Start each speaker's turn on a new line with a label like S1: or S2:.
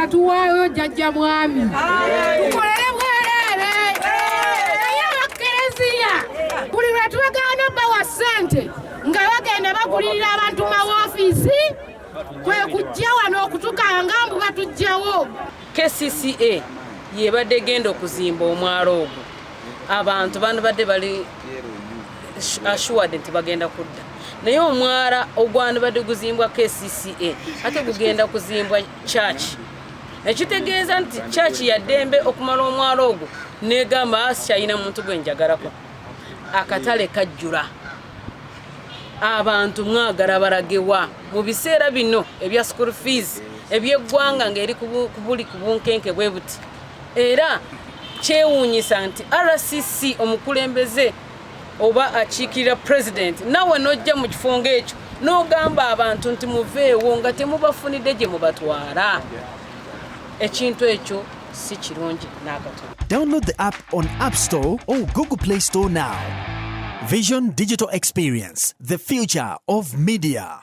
S1: yatuwaayo jjajja mwami tukolere bwereere naye abakkereziya buli lwe tubagaana bawa ssente nga bagenda bagulirira abantu mawoofiisi kwe kujja wano okutukanga mbu batujjawo.
S2: KCCA yebadde genda okuzimba omwalo ogwo abantu bano badde bali assured nti bagenda kudda naye omwala ogwani badde guzimbwa KCCA ate gugenda kuzimbwa church ekitegeeza nti church yaddembe okumala omwalo ogwo negamba sikyalina muntu gwenjagalako akatale kajjula abantu mwagala balagewa mu biseera bino ebya school fees ebyeggwanga ng'eri kubuli kubunkenke bwe buti era kyewuunyisa nti RCC omukulembeze oba akiikirira president nawe nojja mu kifo ng'ekyo n'ogamba abantu nti muveewo nga temubafunidde gye mubatwala ekintu ekyo si kirungi n'akatono.
S3: Download the app on App Store or Google Play Store now. Vision Digital Experience, the future of media.